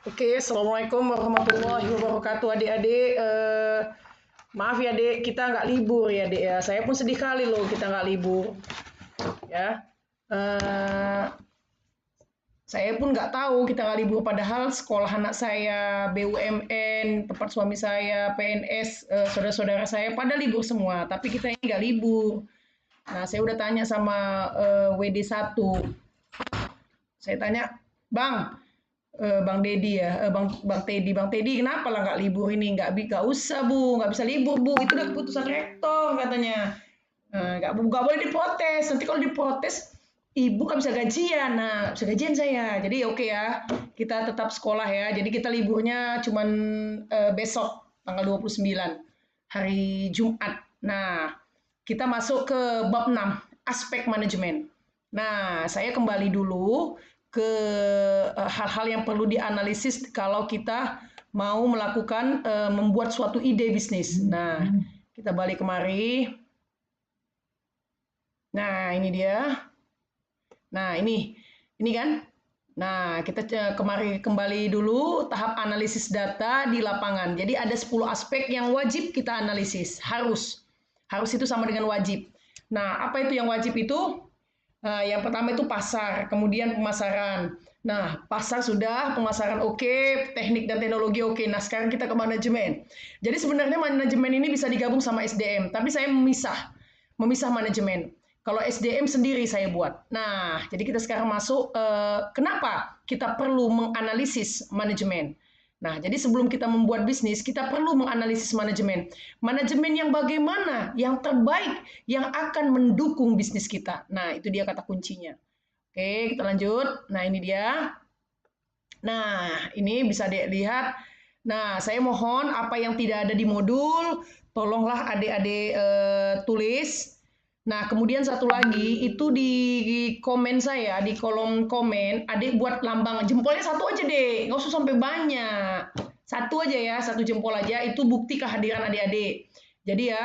Oke, Assalamualaikum warahmatullahi wabarakatuh adik-adik. Maaf ya dek, kita nggak libur ya dek ya. Saya pun sedih kali loh kita nggak libur ya. Eh, saya pun nggak tahu kita nggak libur padahal sekolah anak saya, BUMN, tempat suami saya, PNS, saudara-saudara saya pada libur semua. Tapi kita ini nggak libur. Nah, saya udah tanya sama WD1. Saya tanya, Bang, Bang Dedi ya, Bang Teddy, kenapa lah nggak libur ini? Nggak usah Bu, nggak bisa libur Bu, itu udah keputusan rektor katanya. Nggak boleh diprotes, nanti kalau diprotes ibu nggak bisa gajian, nah bisa gajian saya. Jadi oke ya, kita tetap sekolah ya. Jadi kita liburnya cuman besok tanggal 29 hari Jumat. Nah, kita masuk ke bab 6, aspek manajemen. Nah, saya kembali dulu ke hal-hal yang perlu dianalisis kalau kita mau melakukan membuat suatu ide bisnis. Nah, kita balik kemari. Nah, ini dia. Nah, ini kan. Nah, kita kembali dulu tahap analisis data di lapangan. Jadi ada 10 aspek yang wajib kita analisis. Harus itu sama dengan wajib. Nah, apa itu yang wajib itu? Yang pertama itu pasar, kemudian pemasaran. Nah, pasar sudah, pemasaran oke, teknik dan teknologi oke. Nah, sekarang kita ke manajemen. Jadi sebenarnya manajemen ini bisa digabung sama SDM, tapi saya memisah manajemen. Kalau SDM sendiri saya buat. Nah, jadi kita sekarang masuk, kenapa kita perlu menganalisis manajemen. Nah, jadi sebelum kita membuat bisnis, kita perlu menganalisis manajemen. Manajemen yang bagaimana, yang terbaik, yang akan mendukung bisnis kita. Nah, itu dia kata kuncinya. Oke, kita lanjut. Nah, ini dia. Nah, ini bisa dilihat. Nah, saya mohon apa yang tidak ada di modul, tolonglah adik-adik tulis. Nah, kemudian satu lagi, itu di komen saya, di kolom komen, adik buat lambang, jempolnya satu aja deh, nggak usah sampai banyak. Satu aja ya, satu jempol aja, itu bukti kehadiran adik-adik. Jadi ya,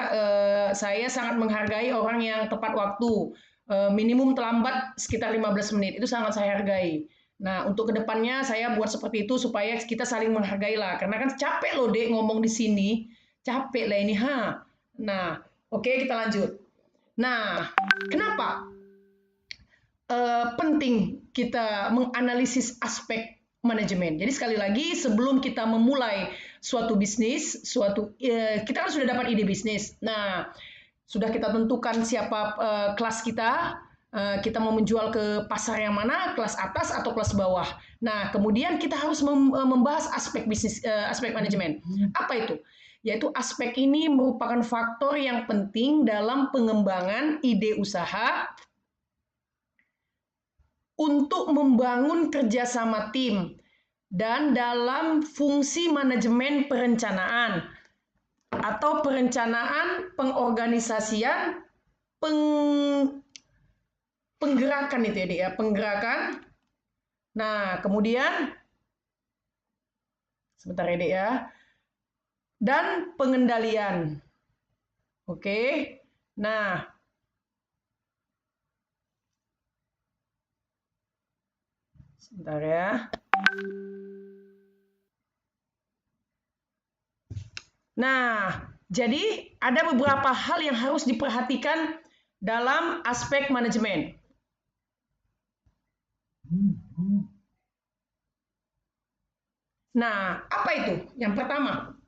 saya sangat menghargai orang yang tepat waktu. Minimum terlambat sekitar 15 menit, itu sangat saya hargai. Nah, untuk kedepannya saya buat seperti itu supaya kita saling menghargai lah. Karena kan capek loh, Dek, ngomong di sini. Capek lah ini, ha. Nah, oke, kita lanjut. Nah, kenapa penting kita menganalisis aspek manajemen? Jadi sekali lagi sebelum kita memulai suatu bisnis, kita kan sudah dapat ide bisnis. Nah, sudah kita tentukan siapa kelas kita mau menjual ke pasar yang mana, kelas atas atau kelas bawah. Nah, kemudian kita harus membahas aspek bisnis, aspek manajemen. Apa itu? Yaitu aspek ini merupakan faktor yang penting dalam pengembangan ide usaha untuk membangun kerjasama tim dan dalam fungsi manajemen perencanaan atau perencanaan pengorganisasian penggerakan itu ya, penggerakan. Nah, kemudian sebentar ya, Dek ya. Dan pengendalian. Oke. Nah, sebentar ya. Nah, jadi ada beberapa hal yang harus diperhatikan dalam aspek manajemen. Nah, apa itu? Yang pertama,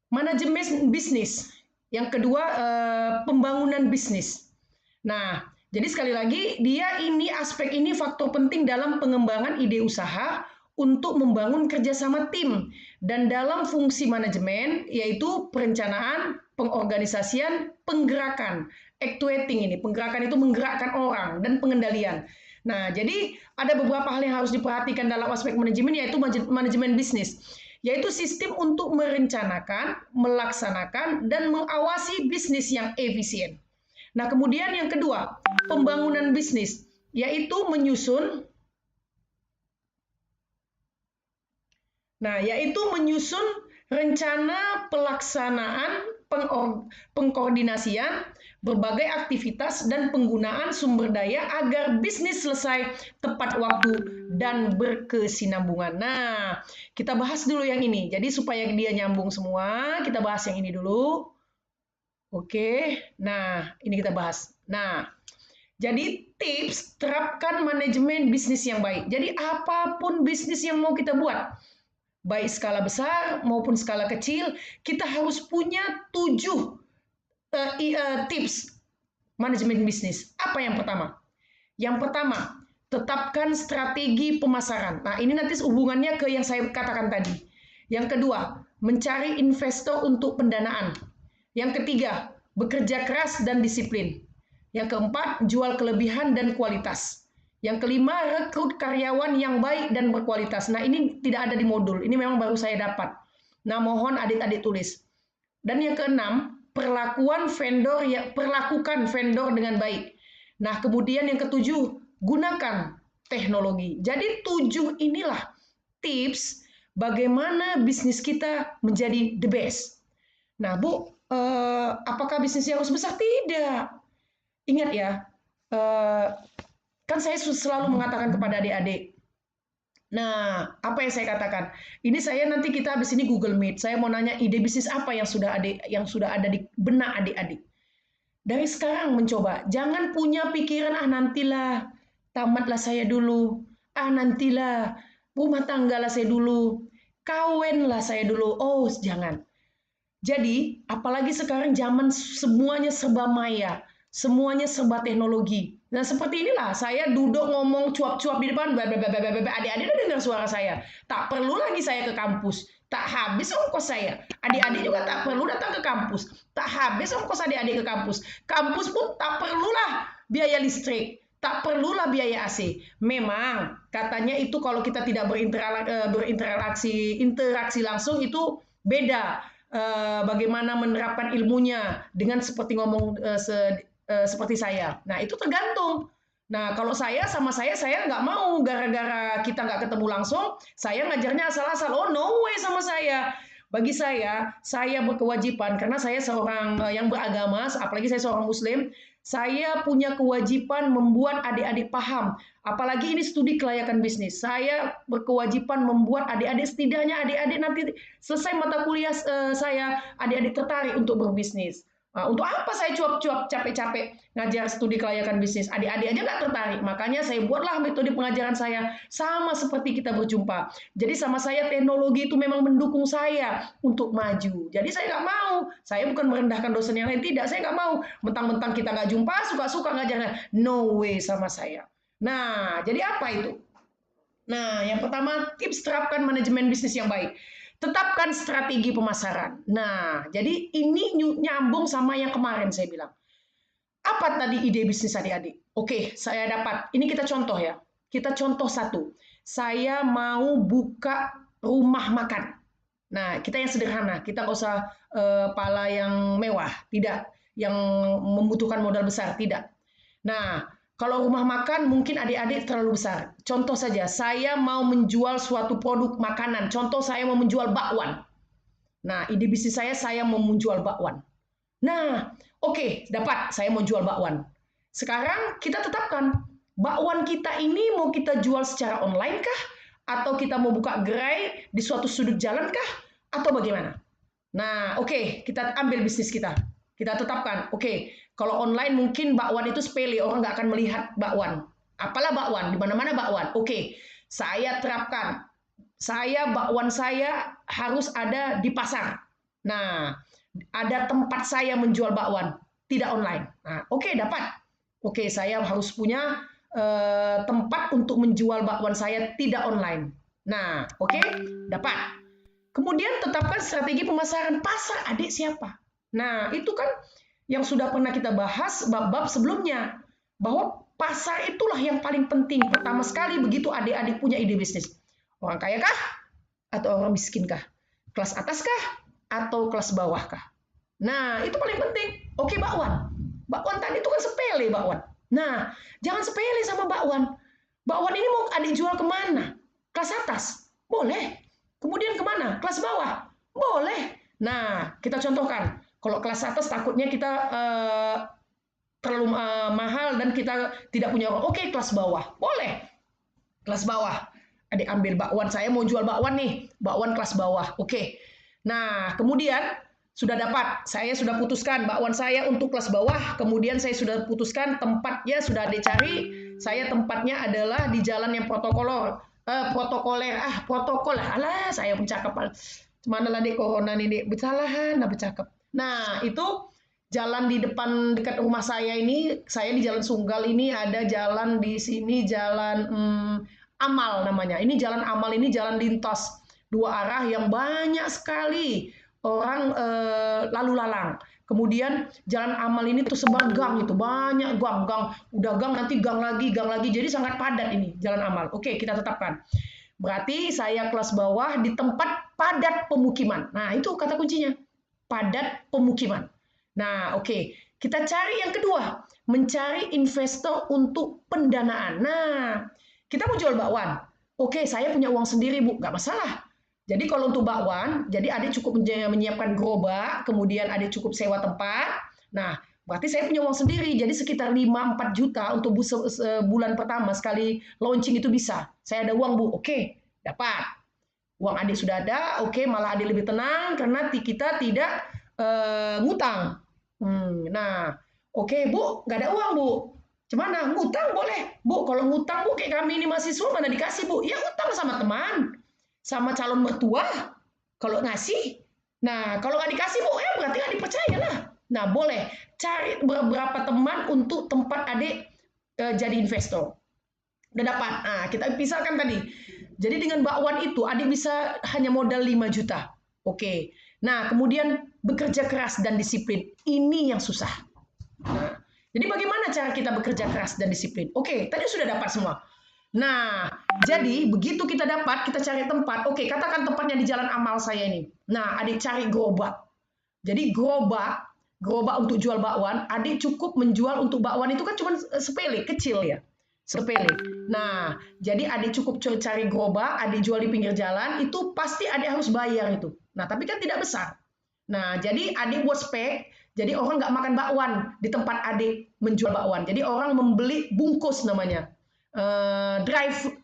manajemen bisnis. Yang kedua, pembangunan bisnis. Nah, jadi sekali lagi, aspek ini faktor penting dalam pengembangan ide usaha untuk membangun kerjasama tim dan dalam fungsi manajemen yaitu perencanaan, pengorganisasian, penggerakan, actuating ini. Penggerakan itu menggerakkan orang dan pengendalian. Nah, jadi ada beberapa hal yang harus diperhatikan dalam aspek manajemen yaitu manajemen bisnis, yaitu sistem untuk merencanakan, melaksanakan, dan mengawasi bisnis yang efisien. Nah, kemudian yang kedua, pembangunan bisnis, yaitu menyusun rencana pelaksanaan, pengkoordinasian, berbagai aktivitas dan penggunaan sumber daya agar bisnis selesai tepat waktu dan berkesinambungan. Nah, kita bahas dulu yang ini. Jadi supaya dia nyambung semua, kita bahas yang ini dulu. Oke, nah ini kita bahas. Nah, jadi tips terapkan manajemen bisnis yang baik. Jadi apapun bisnis yang mau kita buat, baik skala besar maupun skala kecil, kita harus punya 7 tips manajemen bisnis. Apa yang pertama? Yang pertama, tetapkan strategi pemasaran. Nah, ini nanti hubungannya ke yang saya katakan tadi. Yang kedua, mencari investor untuk pendanaan. Yang ketiga, bekerja keras dan disiplin. Yang keempat, jual kelebihan dan kualitas. Yang kelima, rekrut karyawan yang baik dan berkualitas. Nah, ini tidak ada di modul. Ini memang baru saya dapat. Nah, mohon adik-adik tulis. Dan yang keenam, perlakukan vendor dengan baik. Nah, kemudian yang ketujuh, gunakan teknologi. Jadi 7 inilah tips bagaimana bisnis kita menjadi the best. Nah, Bu, apakah bisnisnya harus besar? Tidak. Ingat ya, kan saya selalu mengatakan kepada adik-adik. Nah, apa yang saya katakan? Ini saya nanti kita habis ini Google Meet. Saya mau nanya ide bisnis apa yang sudah ada di benak adik-adik. Dari sekarang mencoba. Jangan punya pikiran nantilah, tamatlah saya dulu. Nantilah, rumah tanggalah saya dulu. Kawinlah saya dulu. Oh, jangan. Jadi, apalagi sekarang zaman semuanya serba maya, semuanya serba teknologi. Nah, seperti inilah saya duduk ngomong cuap-cuap di depan, adik-adik udah dengar suara saya. Tak perlu lagi saya ke kampus, tak habis ongkos saya. Adik-adik juga tak perlu datang ke kampus, tak habis ongkos adik-adik ke kampus. Kampus pun tak perlulah biaya listrik, tak perlulah biaya AC. Memang katanya itu kalau kita tidak interaksi langsung itu beda. Bagaimana menerapkan ilmunya dengan seperti ngomong seperti saya. Nah, itu tergantung. Nah, kalau saya nggak mau gara-gara kita nggak ketemu langsung, saya ngajarnya asal-asal. Oh, no way sama saya. Bagi saya berkewajiban karena saya seorang yang beragama, apalagi saya seorang Muslim, saya punya kewajiban membuat adik-adik paham. Apalagi ini studi kelayakan bisnis. Saya berkewajiban membuat adik-adik, setidaknya adik-adik nanti selesai mata kuliah saya, adik-adik tertarik untuk berbisnis. Untuk apa saya cuap-cuap capek-capek ngajar studi kelayakan bisnis? Adik-adik aja nggak tertarik. Makanya saya buatlah metode pengajaran saya sama seperti kita berjumpa. Jadi sama saya teknologi itu memang mendukung saya untuk maju. Jadi saya nggak mau. Saya bukan merendahkan dosen yang lain. Tidak, saya nggak mau. Mentang-mentang kita nggak jumpa, suka-suka ngajarnya. No way sama saya. Nah, jadi apa itu? Nah, yang pertama, tips terapkan manajemen bisnis yang baik. Tetapkan strategi pemasaran. Nah, jadi ini nyambung sama yang kemarin saya bilang. Apa tadi ide bisnis adik-adik? Oke, saya dapat. Ini kita contoh ya. Kita contoh satu. Saya mau buka rumah makan. Nah, kita yang sederhana. Kita nggak usah pala yang mewah. Tidak. Yang membutuhkan modal besar. Tidak. Nah, kalau rumah makan mungkin adik-adik terlalu besar. Contoh saja, saya mau menjual suatu produk makanan. Contoh saya mau menjual bakwan. Nah, ide bisnis saya mau menjual bakwan. Nah, oke, dapat. Saya mau jual bakwan. Sekarang kita tetapkan, bakwan kita ini mau kita jual secara online kah? Atau kita mau buka gerai di suatu sudut jalan kah? Atau bagaimana? Nah, oke, kita ambil bisnis kita. Kita tetapkan, oke, kalau online mungkin bakwan itu sepele, orang nggak akan melihat bakwan. Apalah bakwan, di mana-mana bakwan. Oke, saya terapkan. Bakwan saya harus ada di pasar. Nah, ada tempat saya menjual bakwan, tidak online. Nah, oke, dapat. Oke, saya harus punya tempat untuk menjual bakwan saya tidak online. Nah, oke, dapat. Kemudian tetapkan strategi pemasaran. Pasar adik siapa? Nah, itu kan yang sudah pernah kita bahas bab-bab sebelumnya. Bahwa pasar itulah yang paling penting. Pertama sekali begitu adik-adik punya ide bisnis. Orang kaya kah? Atau orang miskin kah? Kelas atas kah? Atau kelas bawah kah? Nah, itu paling penting. Oke, bakwan. Bakwan tadi itu kan sepele, bakwan. Nah, jangan sepele sama bakwan. Bakwan ini mau adik jual kemana? Kelas atas? Boleh. Kemudian kemana? Kelas bawah? Boleh. Nah, kita contohkan. Kalau kelas atas takutnya kita terlalu mahal dan kita tidak punya uang. Oke, kelas bawah. Boleh. Kelas bawah. Adik ambil bakwan. Saya mau jual bakwan nih. Bakwan kelas bawah. Oke. Nah, kemudian sudah dapat. Saya sudah putuskan bakwan saya untuk kelas bawah. Kemudian saya sudah putuskan tempatnya sudah dicari. Saya tempatnya adalah di jalan yang protokoler. Alah, saya pencakap. Mana lah dek corona nih, dek. Bersalahan, nah bercakap. Nah, itu jalan di depan dekat rumah saya ini, saya di Jalan Sunggal ini ada jalan di sini jalan Amal namanya. Ini jalan Amal ini jalan lintas dua arah yang banyak sekali orang lalu lalang. Kemudian jalan Amal ini tuh sebar gang itu, banyak gang, udah gang nanti gang lagi, jadi sangat padat ini jalan Amal. Oke, kita tetapkan. Berarti saya kelas bawah di tempat padat pemukiman. Nah, itu kata kuncinya, padat pemukiman. Nah, oke. Kita cari yang kedua, mencari investor untuk pendanaan. Nah, kita mau jual bakwan. Oke, saya punya uang sendiri, Bu. Nggak masalah. Jadi kalau untuk bakwan, jadi adik cukup menyiapkan gerobak, kemudian adik cukup sewa tempat. Nah, berarti saya punya uang sendiri. Jadi sekitar 5-4 juta untuk bulan pertama sekali launching itu bisa. Saya ada uang, Bu. Oke, dapat. Uang adik sudah ada, oke, malah adik lebih tenang karena kita tidak ngutang. Nah, oke, Bu, nggak ada uang, Bu. Gimana? Ngutang boleh. Bu, kalau ngutang, Bu, kayak kami ini mahasiswa, mana dikasih, Bu? Ya, ngutang sama teman. Sama calon mertua, kalau ngasih. Nah, kalau nggak dikasih, Bu, ya berarti nggak dipercaya lah. Nah, boleh. Cari beberapa teman untuk tempat adik jadi investor. Udah dapat. Nah, kita pisahkan tadi. Jadi dengan bakwan itu, adik bisa hanya modal 5 juta. Oke. Nah, kemudian bekerja keras dan disiplin. Ini yang susah. Nah, jadi bagaimana cara kita bekerja keras dan disiplin? Oke, tadi sudah dapat semua. Nah, jadi begitu kita dapat, kita cari tempat. Oke, katakan tempatnya di Jalan Amal saya ini. Nah, adik cari gerobak. Jadi gerobak untuk jual bakwan, adik cukup menjual untuk bakwan itu kan cuma sepele, kecil ya. Sepele. Nah, jadi adik cukup cari gerobak, adik jual di pinggir jalan, itu pasti adik harus bayar itu. Nah, tapi kan tidak besar. Nah, jadi adik buat spek, jadi orang nggak makan bakwan di tempat adik menjual bakwan. Jadi orang membeli bungkus namanya.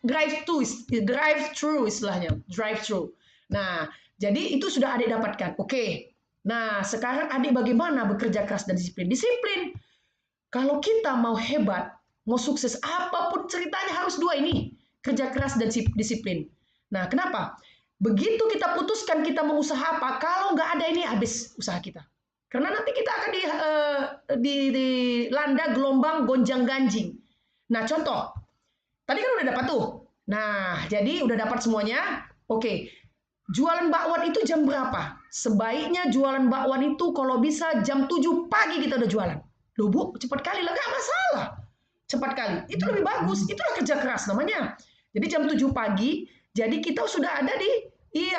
Drive-thru istilahnya, drive-thru. Nah, jadi itu sudah adik dapatkan. Oke. Nah, sekarang adik bagaimana bekerja keras dan disiplin? Disiplin. Kalau kita mau hebat, mau sukses, apapun ceritanya harus dua ini. Kerja keras dan disiplin. Nah, kenapa? Begitu kita putuskan kita mau usaha apa, kalau nggak ada ini habis usaha kita. Karena nanti kita akan dilanda gelombang gonjang-ganjing. Nah, contoh. Tadi kan udah dapat tuh. Nah, jadi udah dapat semuanya. Oke. Jualan bakwan itu jam berapa? Sebaiknya jualan bakwan itu kalau bisa jam 7 pagi kita udah jualan. Loh, Bu, cepat kali lah. Nggak masalah. Cepat kali. Itu lebih bagus. Itulah kerja keras namanya. Jadi jam 7 pagi, jadi kita sudah ada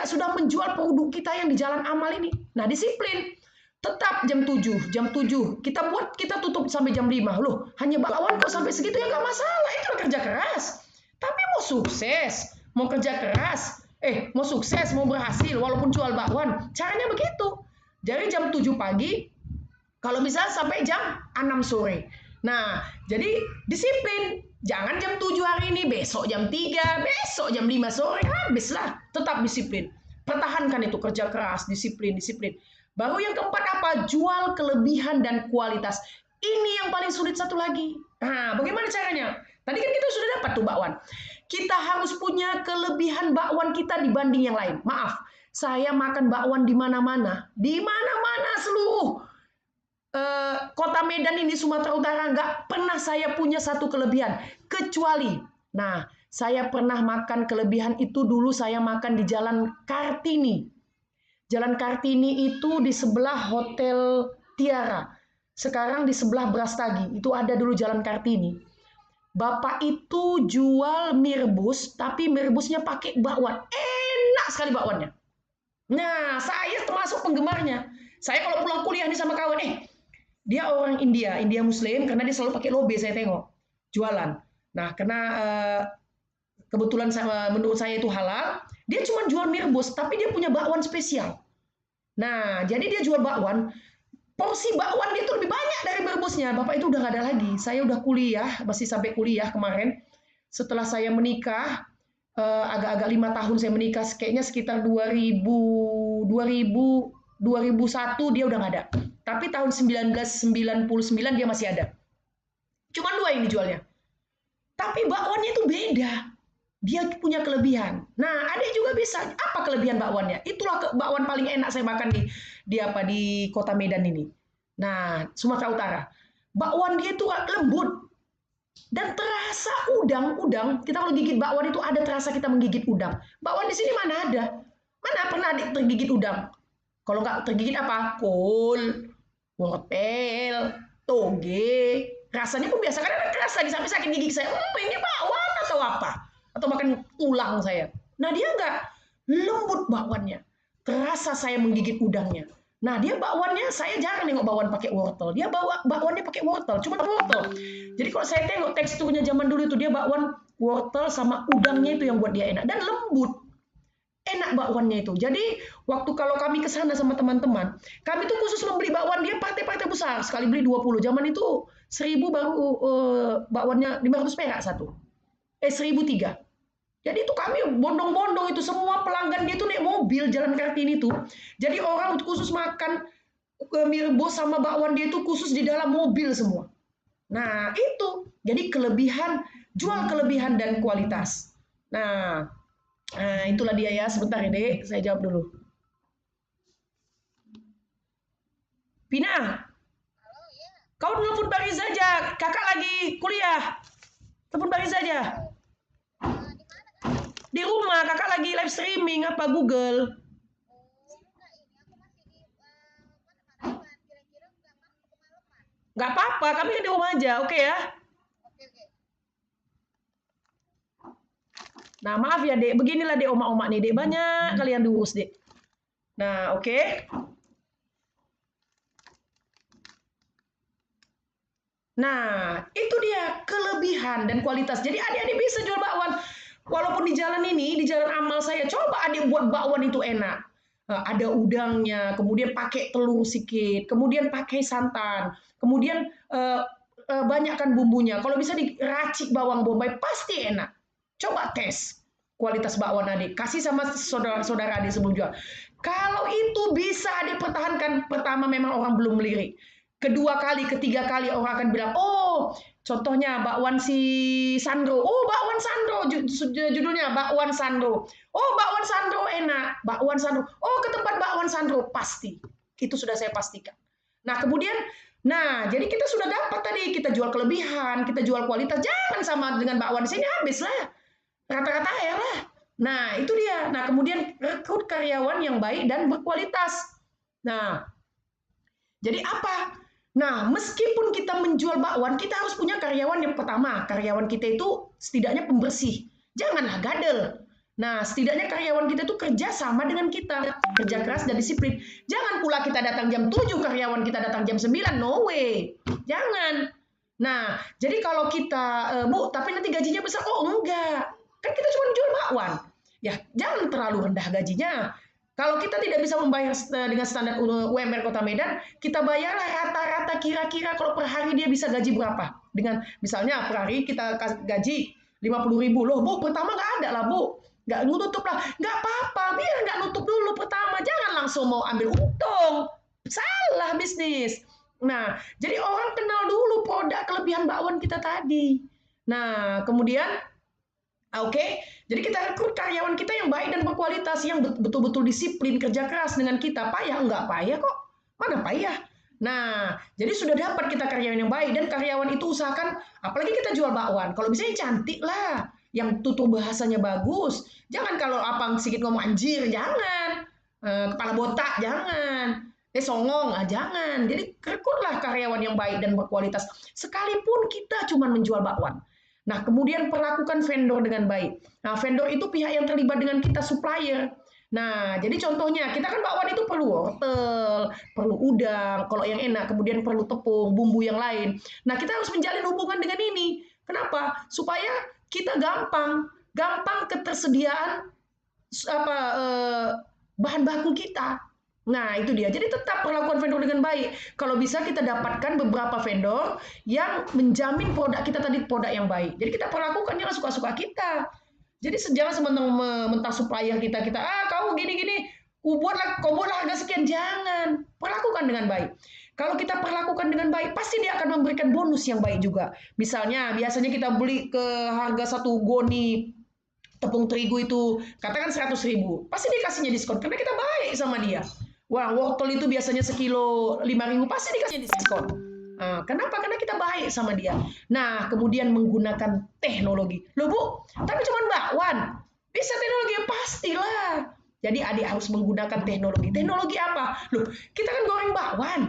sudah menjual produk kita yang di Jalan Amal ini. Nah, disiplin. Tetap jam 7. Kita tutup sampai jam 5. Loh, hanya bakwan kok sampai segitu ya nggak masalah. Itu kerja keras. Tapi mau sukses, mau kerja keras, mau sukses, mau berhasil walaupun jual bakwan, caranya begitu. Dari jam 7 pagi, kalau bisa sampai jam 6 sore. Nah, jadi disiplin. Jangan jam 7 hari ini, besok jam 3, besok jam 5 sore, habislah. Tetap disiplin. Pertahankan itu kerja keras, disiplin. Baru yang keempat apa? Jual kelebihan dan kualitas. Ini yang paling sulit satu lagi. Nah, bagaimana caranya? Tadi kan kita sudah dapat tuh bakwan. Kita harus punya kelebihan bakwan kita dibanding yang lain. Maaf, saya makan bakwan di mana-mana. Di mana-mana seluruh kota Medan ini, Sumatera Utara, nggak pernah saya punya satu kelebihan. Kecuali, nah, saya pernah makan kelebihan itu dulu saya makan di Jalan Kartini. Jalan Kartini itu di sebelah Hotel Tiara. Sekarang di sebelah Brastagi. Itu ada dulu Jalan Kartini. Bapak itu jual mie rebus, tapi mie rebusnya pakai bakwan. Enak sekali bakwannya. Nah, saya termasuk penggemarnya. Saya kalau pulang kuliah nih sama kawan, dia orang India Muslim, karena dia selalu pakai lobe, saya tengok. Jualan. Nah, karena kebetulan menurut saya itu halal, dia cuma jual mie rebus, tapi dia punya bakwan spesial. Nah, jadi dia jual bakwan, porsi bakwan dia itu lebih banyak dari merebusnya. Bapak itu udah nggak ada lagi. Saya udah kuliah, masih sampai kuliah kemarin. Setelah saya menikah, agak-agak 5 tahun saya menikah, kayaknya sekitar 2001 dia udah nggak ada. Tapi tahun 1999 dia masih ada. Cuma 2 yang dijualnya. Tapi bakwannya itu beda. Dia punya kelebihan. Nah, adik juga bisa. Apa kelebihan bakwannya? Itulah bakwan paling enak saya makan di Kota Medan ini. Nah, Sumatera Utara. Bakwan dia itu lembut dan terasa udang. Kita kalau gigit bakwan itu ada terasa kita menggigit udang. Bakwan di sini mana ada? Mana pernah adik tergigit udang? Kalau nggak tergigit apa? Kol, wortel, toge. Rasanya pun biasa, karena keras lagi sampai sakit gigi saya. Ini bakwan atau apa? Atau makan tulang saya. Nah, dia nggak, lembut bakwannya. Terasa saya menggigit udangnya. Nah, dia bakwannya, saya jarang nengok bakwan pakai wortel. Dia bawa bakwannya pakai wortel, cuma wortel. Jadi kalau saya tengok teksturnya zaman dulu itu, dia bakwan wortel sama udangnya itu yang buat dia enak. Dan lembut. Enak bakwannya itu. Jadi waktu kalau kami ke sana sama teman-teman, kami tuh khusus membeli bakwan dia partai-partai besar. Sekali beli 20. Zaman itu 1000 baru bakwannya 500 perak satu. 1003. Jadi itu kami bondong-bondong itu, semua pelanggan dia tuh naik mobil jalan Kartini itu. Jadi orang khusus makan mie rebus sama bakwan dia itu khusus di dalam mobil semua. Nah, itu. Jadi jual kelebihan dan kualitas. Nah, itulah dia ya. Sebentar ya, Dek. Saya jawab dulu. Pina, kau nelfon Bariza aja. Kakak lagi kuliah. Telepon Bariza aja. Di rumah, kakak lagi live streaming apa Google. Nggak apa-apa, kami kan di rumah aja, oke ya? Nah, maaf ya, Dek. Beginilah, Dek, omak-omak nih, Dek. Banyak kalian diurus, Dek. Nah, oke. Nah, itu dia kelebihan dan kualitas. Jadi adik-adik bisa jual bakwan. Walaupun di jalan ini, di jalan amal saya, coba adik buat bakwan itu enak. Ada udangnya, kemudian pakai telur sedikit, kemudian pakai santan, kemudian banyakkan bumbunya. Kalau bisa diracik bawang bombay, pasti enak. Coba tes kualitas bakwan adik. Kasih sama saudara-saudara adik sebelum jual. Kalau itu bisa adik pertahankan, pertama memang orang belum melirik. Kedua kali, ketiga kali orang akan bilang, oh, contohnya bakwan si Sandro. Oh, bakwan Sandro, judulnya bakwan Sandro. Oh, bakwan Sandro enak. Bakwan Sandro. Oh, ke tempat bakwan Sandro. Pasti. Itu sudah saya pastikan. Nah, kemudian, jadi kita sudah dapat tadi. Kita jual kelebihan, kita jual kualitas. Jangan sama dengan bakwan di sini, habis lah. Rata-rata ya lah. Nah, itu dia. Nah, kemudian rekrut karyawan yang baik dan berkualitas. Nah, jadi apa? Nah, meskipun kita menjual bakwan, kita harus punya karyawan yang pertama. Karyawan kita itu setidaknya pembersih. Janganlah gadel. Nah, setidaknya karyawan kita itu kerja sama dengan kita. Kerja keras dan disiplin. Jangan pula kita datang jam 7, karyawan kita datang jam 9. No way. Jangan. Nah, jadi kalau kita, Bu, tapi nanti gajinya besar. Oh, enggak. Kan kita cuma jual bakwan. Ya, jangan terlalu rendah gajinya. Kalau kita tidak bisa membayar dengan standar UMR Kota Medan, kita bayarlah rata-rata kira-kira kalau per hari dia bisa gaji berapa. Dengan misalnya per hari kita gaji 50.000. Loh, Bu, pertama nggak ada lah, Bu. Nggak nutup lah. Nggak apa-apa, biar nggak nutup dulu pertama. Jangan langsung mau ambil untung. Salah bisnis. Nah, jadi orang kenal dulu produk kelebihan bakwan kita tadi. Nah, kemudian oke, jadi kita rekrut karyawan kita yang baik dan berkualitas, yang betul-betul disiplin, kerja keras dengan kita. Payah? Enggak payah kok. Mana payah? Nah, jadi sudah dapat kita karyawan yang baik, dan karyawan itu usahakan, apalagi kita jual bakwan, kalau bisa yang cantik lah, yang tutur bahasanya bagus. Jangan kalau abang sedikit ngomong anjir, jangan. Kepala botak, jangan. Songong, jangan. Jadi rekrutlah karyawan yang baik dan berkualitas. Sekalipun kita cuma menjual bakwan. Nah, kemudian perlakukan vendor dengan baik. Nah, vendor itu pihak yang terlibat dengan kita, supplier. Nah, jadi contohnya, kita kan bakwan itu perlu wortel, perlu udang, kalau yang enak, kemudian perlu tepung, bumbu yang lain. Nah, kita harus menjalin hubungan dengan ini. Kenapa? Supaya kita gampang ketersediaan bahan baku kita. Nah, itu dia. Jadi tetap perlakukan vendor dengan baik. Kalau bisa kita dapatkan beberapa vendor yang menjamin produk kita tadi produk yang baik. Jadi kita perlakukan jangan suka-suka kita. Jadi jangan mentang supplier kita kamu gini-gini, kau buatlah harga sekian, jangan. Perlakukan dengan baik. Kalau kita perlakukan dengan baik, pasti dia akan memberikan bonus yang baik juga. Misalnya, biasanya kita beli ke harga 1 goni tepung terigu itu katakan 100.000, pasti dikasihnya diskon karena kita baik sama dia. Wah, wortel itu biasanya sekilo 5.000, pasti dikasih diskon. Nah, kenapa? Karena kita baik sama dia. Nah, kemudian menggunakan teknologi. Loh Bu, tapi cuma bakwan. Bisa teknologi? Pastilah. Jadi adik harus menggunakan teknologi. Teknologi apa? Loh, kita kan goreng bakwan.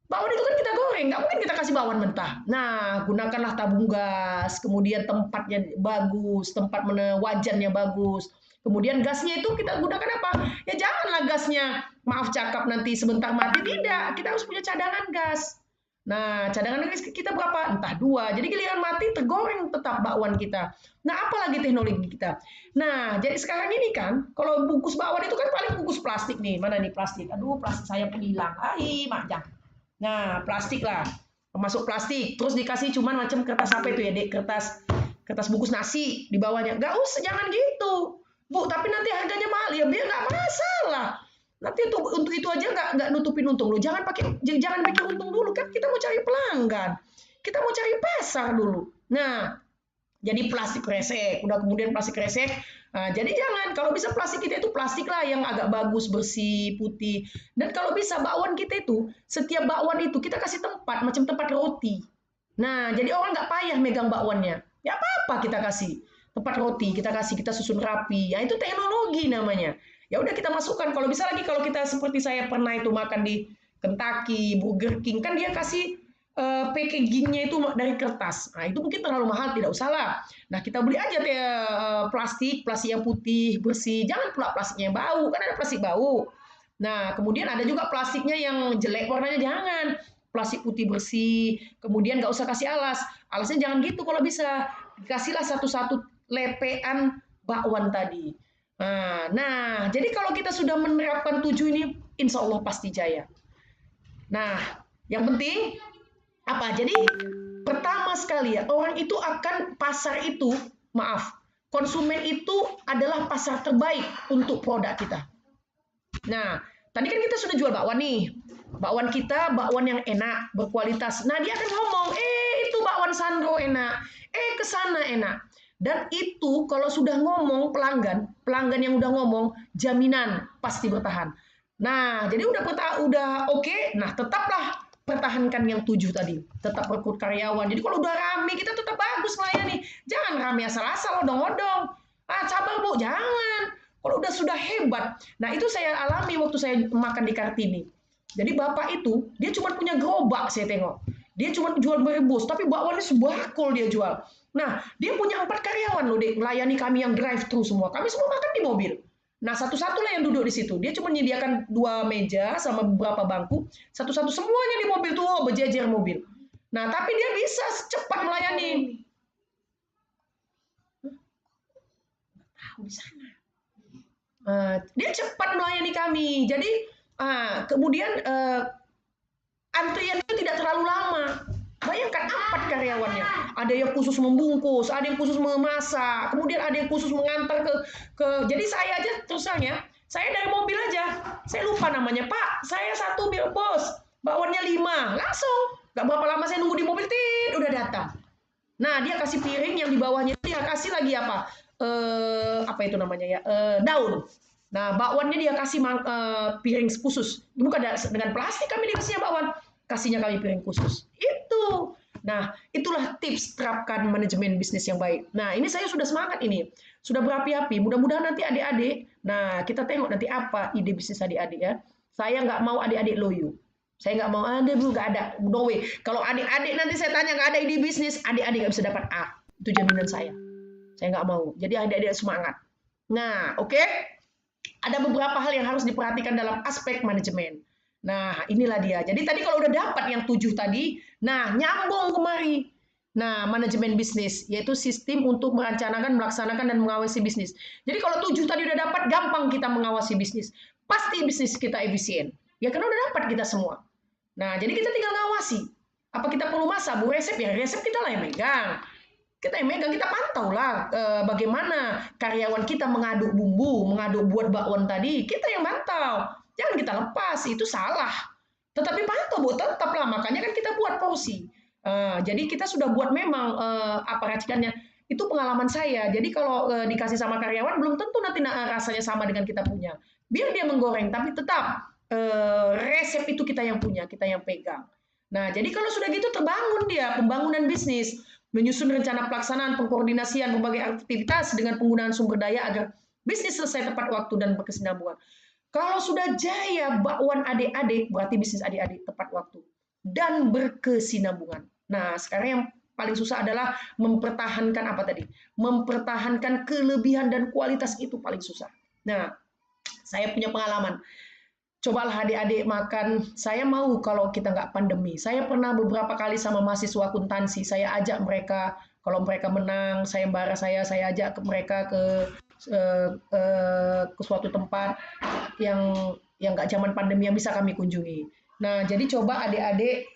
Bakwan itu kan kita goreng, nggak mungkin kita kasih bakwan mentah. Nah, gunakanlah tabung gas, kemudian tempatnya bagus, tempat wajannya bagus. Kemudian gasnya itu kita gunakan apa? Ya janganlah gasnya, maaf cakap nanti sebentar mati. Tidak, kita harus punya cadangan gas. Nah, cadangan gas kita berapa? Entah 2. Jadi giliran mati tergoreng tetap bakwan kita. Nah, apalagi teknologi kita. Nah, jadi sekarang ini kan, kalau bungkus bakwan itu kan paling bungkus plastik nih. Mana nih plastik? Aduh, plastik saya pun hilang. Makjang. Nah, plastik lah. Masuk plastik. Terus dikasih cuman macam kertas apa itu ya, Dek? Kertas bungkus nasi di bawahnya. Nggak usah, jangan gitu. Bu, tapi nanti harganya mahal. Ya biar nggak masalah. Nanti untuk itu aja nggak nutupin untung lo. Jangan pikir untung dulu. Kan kita mau cari pelanggan. Kita mau cari pasar dulu. Nah, jadi plastik kresek. Udah kemudian plastik kresek. Nah, jadi jangan. Kalau bisa plastik kita itu plastik lah yang agak bagus, bersih, putih. Dan kalau bisa bakwan kita itu, setiap bakwan itu kita kasih tempat, macam tempat roti. Nah, jadi orang nggak payah megang bakwannya. Ya apa-apa kita kasih. Tempat roti kita kasih, kita susun rapi. Ya itu teknologi namanya. Ya udah kita masukkan. Kalau bisa lagi kalau kita seperti saya pernah itu makan di Kentucky, Burger King, kan dia kasih packagingnya itu dari kertas. Nah itu mungkin terlalu mahal, tidak usah lah. Nah kita beli aja plastik yang putih, bersih. Jangan pula plastiknya yang bau, kan ada plastik bau. Nah kemudian ada juga plastiknya yang jelek warnanya, jangan. Plastik putih bersih, kemudian nggak usah kasih alas. Alasnya jangan gitu kalau bisa. Kasihlah satu-satu lepean bakwan tadi. Nah, jadi kalau kita sudah menerapkan 7 ini, insya Allah pasti jaya. Nah, yang penting apa? Jadi pertama sekali ya, orang itu akan pasar itu, konsumen itu adalah pasar terbaik untuk produk kita. Nah, tadi kan kita sudah jual bakwan nih. Bakwan kita, bakwan yang enak, berkualitas. Nah, dia akan ngomong, itu bakwan Sandro enak. Kesana enak. Dan itu kalau sudah ngomong pelanggan yang udah ngomong, jaminan pasti bertahan. Nah, jadi udah oke. Nah, tetaplah pertahankan yang 7 tadi. Tetap rekrut karyawan. Jadi kalau udah rame, kita tetap bagus melayani. Jangan rame asal-asal, odong-odong. Sabar Bu, jangan. Kalau udah sudah hebat. Nah, itu saya alami waktu saya makan di Kartini. Jadi bapak itu, dia cuma punya gerobak saya tengok. Dia cuma jual merebus, tapi bakwannya sebakul dia jual. Nah, dia punya 4 karyawan loh, Dek, melayani kami yang drive-thru semua. Kami semua makan di mobil. Nah, satu-satulah yang duduk di situ. Dia cuma menyediakan 2 meja sama beberapa bangku. Satu-satu semuanya di mobil tuh, berjejer mobil. Nah, tapi dia bisa cepat melayani. Tahu di sana. Dia cepat melayani kami. Jadi, kemudian antrian itu tidak terlalu lama. Bayangkan 4 karyawannya. Ada yang khusus membungkus, ada yang khusus memasak, kemudian ada yang khusus mengantar ke jadi saya aja terusnya, saya dari mobil aja. Saya lupa namanya, Pak, saya 1 bos, bakwannya 5. Langsung. Gak berapa lama saya nunggu di mobil, udah datang. Nah, dia kasih piring yang di bawahnya dia kasih lagi apa? Apa itu namanya ya? Daun. Nah, bakwannya dia kasih piring khusus. Bukan dengan plastik kami dikasihnya bakwan. Kasihnya kami piring khusus. Itu. Nah, itulah tips terapkan manajemen bisnis yang baik. Nah, ini saya sudah semangat ini. Sudah berapi-api. Mudah-mudahan nanti adik-adik, nah kita tengok nanti apa ide bisnis adik-adik ya. Saya nggak mau adik-adik loyo. Saya nggak mau, ada Bu, nggak ada. No way. Kalau adik-adik nanti saya tanya nggak ada ide bisnis, adik-adik nggak bisa dapat A. Itu jaminan saya. Saya nggak mau. Jadi adik-adik semangat. Nah, oke. Ada beberapa hal yang harus diperhatikan dalam aspek manajemen. Nah, inilah dia. Jadi tadi kalau udah dapat yang 7 tadi, nah nyambung kemari. Nah, manajemen bisnis, yaitu sistem untuk merencanakan, melaksanakan, dan mengawasi bisnis. Jadi kalau 7 tadi udah dapat, gampang kita mengawasi bisnis. pasti bisnis kita efisien. Ya karena udah dapat kita semua. Nah, jadi kita tinggal ngawasi. Apa kita perlu masak, Bu resep ya? Resep kita lah yang megang. Kita yang megang, kita pantau lah bagaimana karyawan kita mengaduk bumbu, mengaduk buat bakwan tadi. Kita yang pantau. Jangan kita lepas, itu salah. Tetapi pantau, Bu, tetaplah. Makanya kan kita buat porsi. Jadi kita sudah buat memang apa racikannya. Itu pengalaman saya. Jadi kalau dikasih sama karyawan, belum tentu nanti rasanya sama dengan kita punya. Biar dia menggoreng, tapi tetap resep itu kita yang punya, kita yang pegang. Nah, jadi kalau sudah gitu terbangun dia pembangunan bisnis, menyusun rencana pelaksanaan, pengkoordinasian berbagai aktivitas dengan penggunaan sumber daya agar bisnis selesai tepat waktu dan berkesinambungan. Kalau sudah jaya bakwan adik-adik, berarti bisnis adik-adik tepat waktu dan berkesinambungan. Nah, sekarang yang paling susah adalah mempertahankan apa tadi? Mempertahankan kelebihan dan kualitas itu paling susah. Nah, saya punya pengalaman. Cobalah adik-adik makan. Saya mau kalau kita nggak pandemi. Saya pernah beberapa kali sama mahasiswa akuntansi. Saya ajak mereka, kalau mereka menang, sayembara saya ajak mereka ke suatu tempat yang nggak zaman pandemi yang bisa kami kunjungi. Nah, jadi coba adik-adik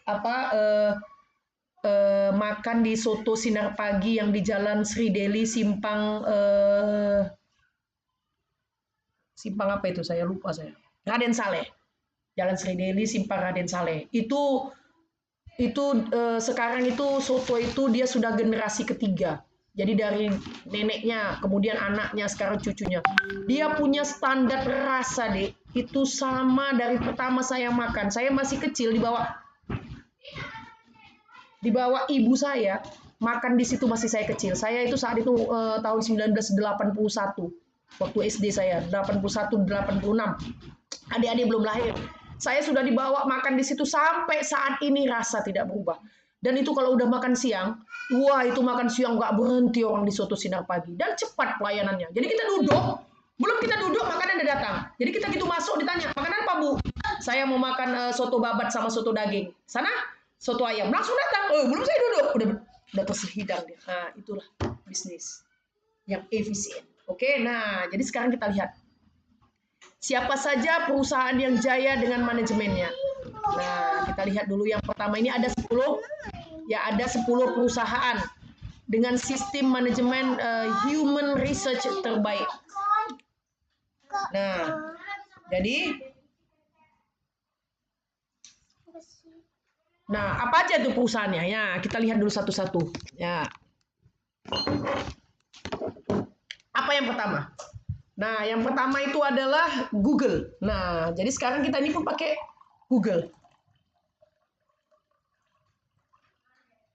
makan di soto Sinar Pagi yang di Jalan Sri Deli Simpang Simpang apa itu? Saya lupa saya. Raden Saleh. Jalan Sri Deli Simpang Raden Saleh. Itu sekarang itu soto itu dia sudah generasi ketiga. Jadi dari neneknya, kemudian anaknya, sekarang cucunya. Dia punya standar rasa, Dek. Itu sama dari pertama saya makan. Saya masih kecil dibawa ibu saya makan di situ masih saya kecil. Saya itu saat itu tahun 1981. Waktu SD saya 81-86. Adik-adik belum lahir. Saya sudah dibawa makan di situ sampai saat ini rasa tidak berubah. Dan itu kalau udah makan siang, wah itu makan siang nggak berhenti orang di soto Sinar Pagi. Dan cepat pelayanannya. Jadi kita duduk, belum kita duduk makanan udah datang. Jadi kita gitu masuk ditanya, makan apa Bu? Saya mau makan soto babat sama soto daging. Sana soto ayam. Langsung datang. Belum saya duduk. Udah terhidang dia. Nah itulah bisnis yang efisien. Oke, nah jadi sekarang kita lihat. Siapa saja perusahaan yang jaya dengan manajemennya. Nah, kita lihat dulu yang pertama ini ada 10. Ya, ada 10 perusahaan dengan sistem manajemen human research terbaik. Nah, jadi apa aja tuh perusahaannya? Ya, kita lihat dulu satu-satu. Ya. Apa yang pertama? Nah, yang pertama itu adalah Google. Nah, jadi sekarang kita ini pun pakai Google.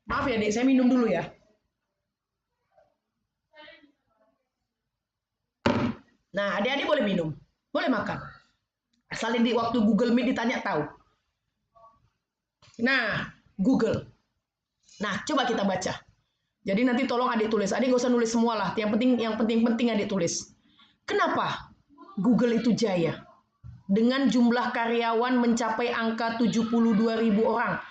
Maaf ya, Dek, saya minum dulu ya. Nah, adik-adik boleh minum, boleh makan. Asal di waktu Google Meet ditanya tahu. Nah, Google. Nah, coba kita baca. Jadi nanti tolong adik tulis. Adik gak usah nulis semua lah. Yang penting adik tulis. Kenapa Google itu jaya? Dengan jumlah karyawan mencapai angka 72.000 orang.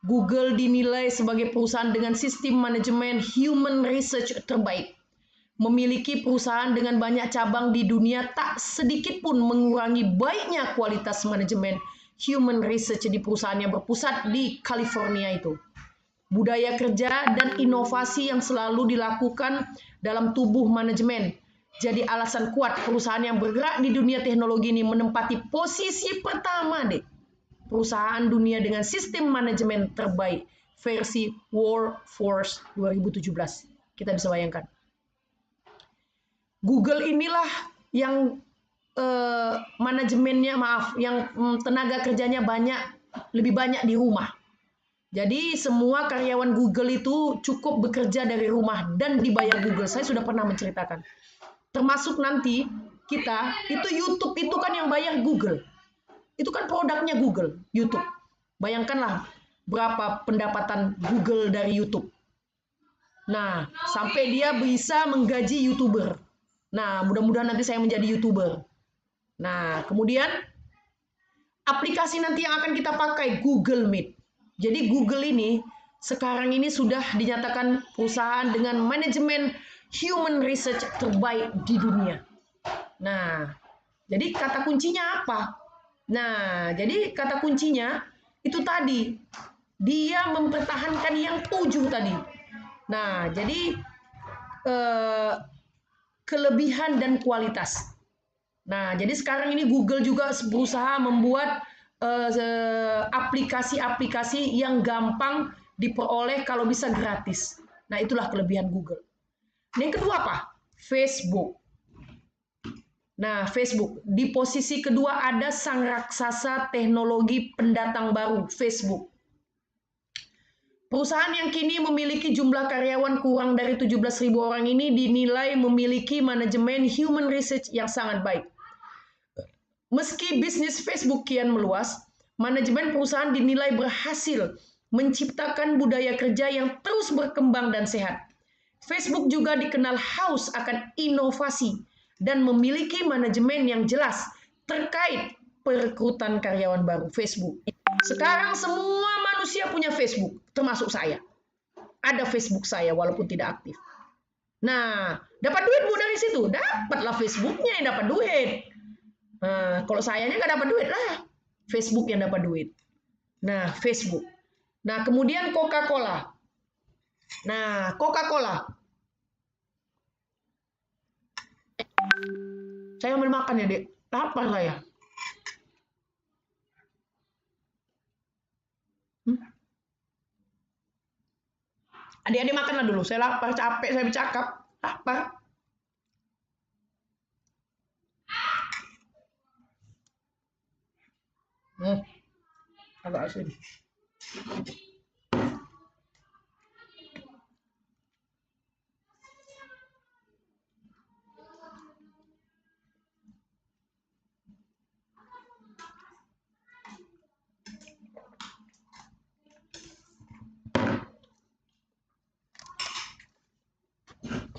Google dinilai sebagai perusahaan dengan sistem manajemen human research terbaik. Memiliki perusahaan dengan banyak cabang di dunia, tak sedikit pun mengurangi baiknya kualitas manajemen human research di perusahaan yang berpusat di California itu. Budaya kerja dan inovasi yang selalu dilakukan dalam tubuh manajemen jadi alasan kuat perusahaan yang bergerak di dunia teknologi ini menempati posisi pertama deh. Perusahaan dunia dengan sistem manajemen terbaik versi Workforce 2017. Kita bisa bayangkan. Google inilah yang manajemennya yang tenaga kerjanya lebih banyak di rumah. Jadi semua karyawan Google itu cukup bekerja dari rumah dan dibayar Google. Saya sudah pernah menceritakan. Termasuk nanti kita, itu YouTube itu kan yang bayar Google. Itu kan produknya Google, YouTube. Bayangkanlah berapa pendapatan Google dari YouTube. Nah, sampai dia bisa menggaji YouTuber. Nah, mudah-mudahan nanti saya menjadi YouTuber. Nah, kemudian aplikasi nanti yang akan kita pakai Google Meet. Jadi Google ini sekarang ini sudah dinyatakan perusahaan dengan manajemen human research terbaik di dunia. Nah, Jadi kata kuncinya apa? Nah, jadi kata kuncinya itu tadi, dia mempertahankan yang 7 tadi. Nah, jadi kelebihan dan kualitas. Nah, jadi sekarang ini Google juga berusaha membuat aplikasi-aplikasi yang gampang diperoleh kalau bisa gratis. Nah, itulah kelebihan Google. Yang kedua apa? Facebook. Nah, Facebook. Di posisi kedua ada sang raksasa teknologi pendatang baru, Facebook. Perusahaan yang kini memiliki jumlah karyawan kurang dari 17.000 orang ini dinilai memiliki manajemen human research yang sangat baik. Meski bisnis Facebook kian meluas, manajemen perusahaan dinilai berhasil menciptakan budaya kerja yang terus berkembang dan sehat. Facebook juga dikenal haus akan inovasi dan memiliki manajemen yang jelas terkait perekrutan karyawan baru Facebook. Sekarang semua manusia punya Facebook, termasuk saya. Ada Facebook saya walaupun tidak aktif. Nah, dapat duit Bu dari situ? Dapatlah Facebooknya yang dapat duit. Nah, kalau sayanya nggak dapat duit lah, Facebook yang dapat duit. Nah, Facebook. Nah, kemudian Coca-Cola. Nah, Coca-Cola. Saya ambil makan ya, Dek. Lapar saya. Adik-adik makanlah dulu. Saya lapar, capek saya bercakap. Lapar. Agak asin.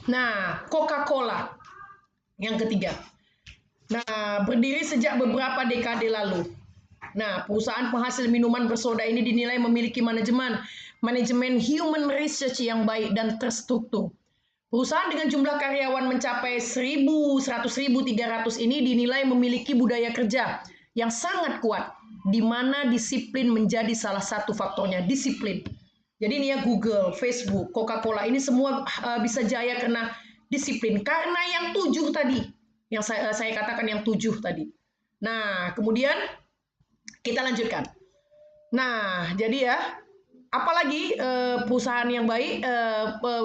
Nah, Coca-Cola yang ketiga. Nah, berdiri sejak beberapa dekade lalu. Nah, perusahaan penghasil minuman bersoda ini dinilai memiliki manajemen human research yang baik dan terstruktur. Perusahaan dengan jumlah karyawan mencapai 100.300 ini dinilai memiliki budaya kerja yang sangat kuat, di mana disiplin menjadi salah satu faktornya, disiplin. Jadi ini ya Google, Facebook, Coca-Cola ini semua bisa jaya karena disiplin. Karena yang 7 tadi, yang saya katakan yang 7 tadi. Nah, kemudian kita lanjutkan. Nah, jadi ya, apalagi perusahaan yang baik,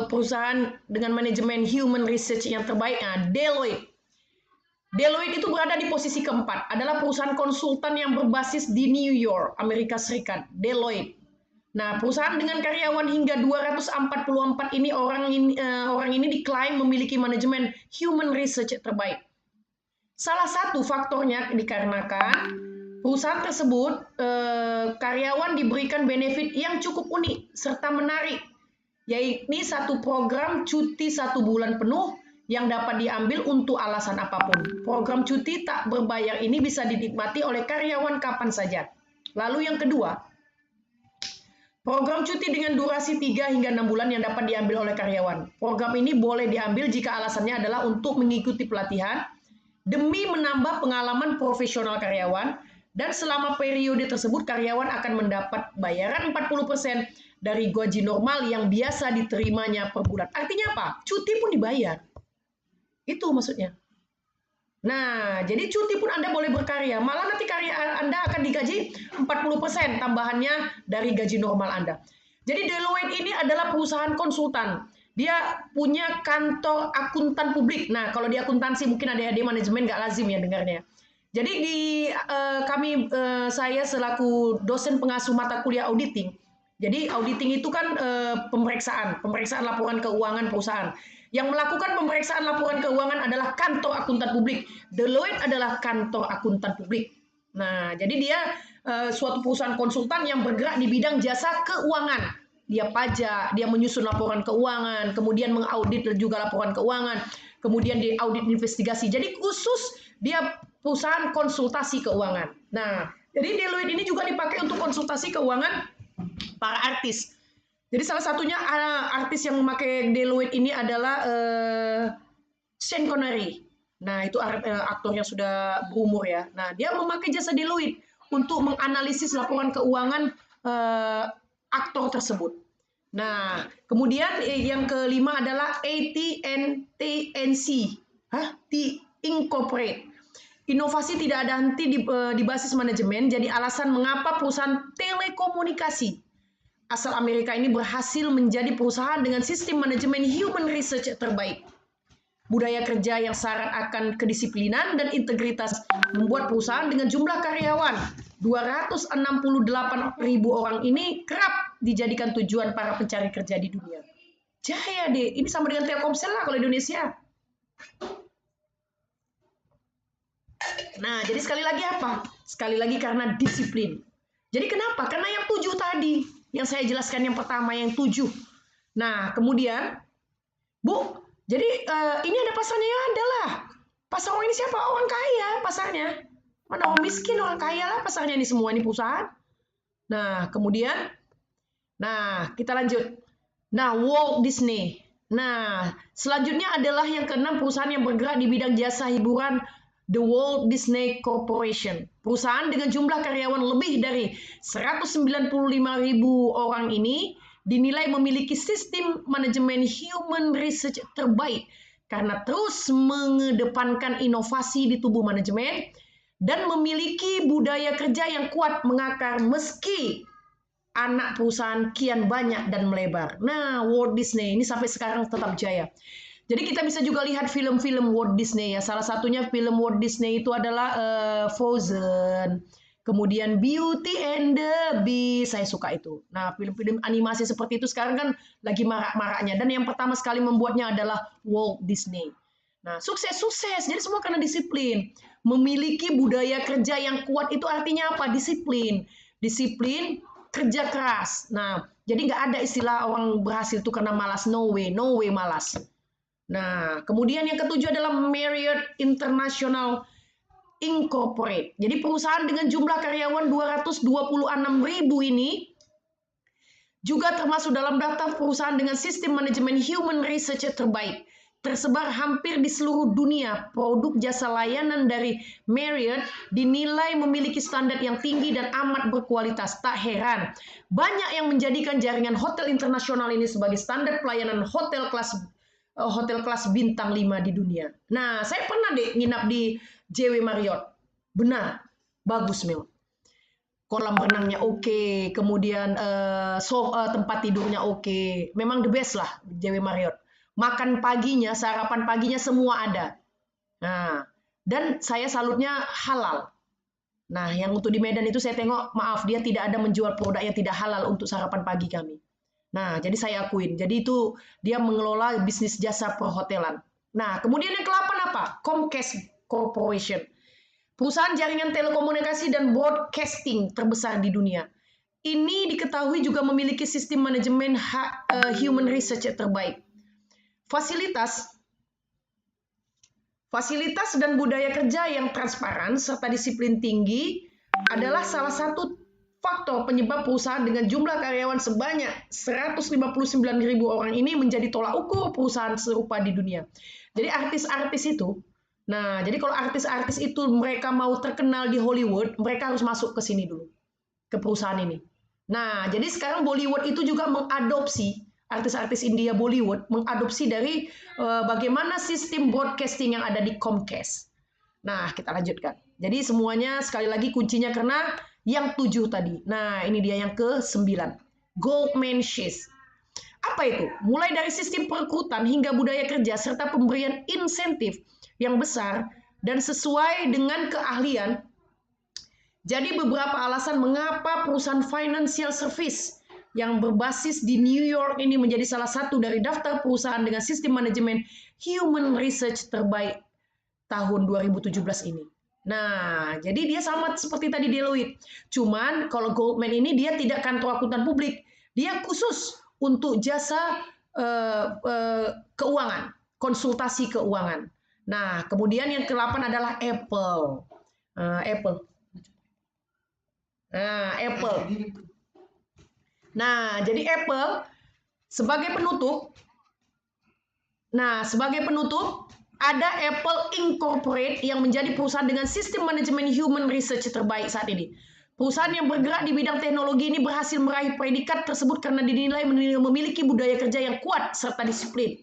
perusahaan dengan manajemen human research yang terbaik, Deloitte. Deloitte itu berada di posisi keempat, adalah perusahaan konsultan yang berbasis di New York, Amerika Serikat. Deloitte. Nah, perusahaan dengan karyawan hingga 244 ini orang ini diklaim memiliki manajemen human research terbaik. Salah satu faktornya dikarenakan perusahaan tersebut karyawan diberikan benefit yang cukup unik serta menarik, yaitu satu program cuti 1 bulan penuh yang dapat diambil untuk alasan apapun. Program cuti tak berbayar ini bisa dinikmati oleh karyawan kapan saja. Lalu yang kedua, program cuti dengan durasi 3 hingga 6 bulan yang dapat diambil oleh karyawan. Program ini boleh diambil jika alasannya adalah untuk mengikuti pelatihan, demi menambah pengalaman profesional karyawan, dan selama periode tersebut karyawan akan mendapat bayaran 40% dari gaji normal yang biasa diterimanya per bulan. Artinya apa? Cuti pun dibayar. Itu maksudnya. Nah, jadi cuti pun Anda boleh berkarya. Malah nanti karya Anda akan digaji 40% tambahannya dari gaji normal Anda. Jadi Deloitte ini adalah perusahaan konsultan. Dia punya kantor akuntan publik. Nah, kalau di akuntansi mungkin adik-adik manajemen nggak lazim ya dengarnya. Jadi saya selaku dosen pengasuh mata kuliah auditing. Jadi auditing itu kan pemeriksaan laporan keuangan perusahaan. Yang melakukan pemeriksaan laporan keuangan adalah kantor akuntan publik. Deloitte adalah kantor akuntan publik. Nah, jadi dia suatu perusahaan konsultan yang bergerak di bidang jasa keuangan. Dia pajak, dia menyusun laporan keuangan, kemudian mengaudit juga laporan keuangan, kemudian dia audit investigasi. Jadi khusus dia perusahaan konsultasi keuangan. Nah, jadi Deloitte ini juga dipakai untuk konsultasi keuangan para artis. Jadi salah satunya artis yang memakai Deloitte ini adalah Sean Connery. Nah, itu aktor yang sudah berumur ya. Nah, dia memakai jasa Deloitte untuk menganalisis laporan keuangan aktor tersebut. Nah, kemudian yang kelima adalah AT&T Incorporate. Inovasi tidak ada henti di basis manajemen, jadi alasan mengapa perusahaan telekomunikasi asal Amerika ini berhasil menjadi perusahaan dengan sistem manajemen human research terbaik. Budaya kerja yang syarat akan kedisiplinan dan integritas membuat perusahaan dengan jumlah karyawan 268.000 orang ini kerap dijadikan tujuan para pencari kerja di dunia. Jaya deh, ini sama dengan Telkomsel lah kalau Indonesia. Nah, jadi sekali lagi apa? Sekali lagi karena disiplin. Jadi kenapa? Karena yang 7 tadi, yang saya jelaskan yang pertama, yang 7. Nah, kemudian, Bu, jadi ini ada pasarnya ya, adalah. Pasar orang ini siapa? Orang kaya pasarnya. Mana orang miskin, orang kaya lah pasarnya ini semua, ini perusahaan. Nah, kemudian, nah kita lanjut. Nah, Walt Disney. Nah, selanjutnya adalah yang keenam, perusahaan yang bergerak di bidang jasa hiburan, The Walt Disney Corporation. Perusahaan dengan jumlah karyawan lebih dari 195.000 orang ini dinilai memiliki sistem manajemen human research terbaik karena terus mengedepankan inovasi di tubuh manajemen dan memiliki budaya kerja yang kuat mengakar meski anak perusahaan kian banyak dan melebar. Nah, Walt Disney ini sampai sekarang tetap jaya. Jadi kita bisa juga lihat film-film Walt Disney ya. Salah satunya film Walt Disney itu adalah Frozen. Kemudian Beauty and the Beast, saya suka itu. Nah, film-film animasi seperti itu sekarang kan lagi marak-maraknya. Dan yang pertama sekali membuatnya adalah Walt Disney. Nah, sukses-sukses. Jadi semua karena disiplin. Memiliki budaya kerja yang kuat itu artinya apa? Disiplin. Disiplin, kerja keras. Nah, jadi nggak ada istilah orang berhasil itu karena malas. No way malas. Nah, kemudian yang ketujuh adalah Marriott International Incorporate. Jadi perusahaan dengan jumlah karyawan 226.000 ini juga termasuk dalam daftar perusahaan dengan sistem manajemen human research terbaik. Tersebar hampir di seluruh dunia, produk jasa layanan dari Marriott dinilai memiliki standar yang tinggi dan amat berkualitas. Tak heran, banyak yang menjadikan jaringan hotel internasional ini sebagai standar pelayanan hotel kelas bintang 5 di dunia. Nah, saya pernah deh nginap di JW Marriott. Benar, bagus memang. Kolam renangnya oke, kemudian tempat tidurnya oke. Memang the best lah JW Marriott. Makan paginya, sarapan paginya semua ada. Nah, dan saya salutnya halal. Nah, yang untuk di Medan itu saya tengok, maaf, dia tidak ada menjual produk yang tidak halal untuk sarapan pagi kami. Nah, jadi saya akuin. Jadi itu dia mengelola bisnis jasa perhotelan. Nah, kemudian yang ke-8 apa? Comcast Corporation. Perusahaan jaringan telekomunikasi dan broadcasting terbesar di dunia. Ini diketahui juga memiliki sistem manajemen human research terbaik. Fasilitas dan budaya kerja yang transparan serta disiplin tinggi adalah salah satu faktor penyebab perusahaan dengan jumlah karyawan sebanyak 159.000 orang ini menjadi tolak ukur perusahaan serupa di dunia. Jadi artis-artis itu, nah jadi kalau artis-artis itu mereka mau terkenal di Hollywood, mereka harus masuk ke sini dulu, ke perusahaan ini. Nah, jadi sekarang Bollywood itu juga mengadopsi, artis-artis India Bollywood mengadopsi dari bagaimana sistem broadcasting yang ada di Comcast. Nah, kita lanjutkan. Jadi semuanya sekali lagi kuncinya karena yang 7 tadi. Nah, ini dia yang ke-9. Goldman Sachs. Apa itu? Mulai dari sistem perekrutan hingga budaya kerja serta pemberian insentif yang besar dan sesuai dengan keahlian. Jadi beberapa alasan mengapa perusahaan financial service yang berbasis di New York ini menjadi salah satu dari daftar perusahaan dengan sistem manajemen human research terbaik tahun 2017 ini. Nah, jadi dia sama seperti tadi Deloitte. Cuman kalau Goldman ini dia tidak kantor akuntan publik. Dia khusus untuk jasa keuangan, konsultasi keuangan. Nah, kemudian yang ke-8 adalah Apple. Apple. Nah, Apple. Nah, jadi Apple sebagai penutup. Nah, sebagai penutup, ada Apple Incorporate yang menjadi perusahaan dengan sistem manajemen human research terbaik saat ini. Perusahaan yang bergerak di bidang teknologi ini berhasil meraih predikat tersebut karena dinilai memiliki budaya kerja yang kuat serta disiplin.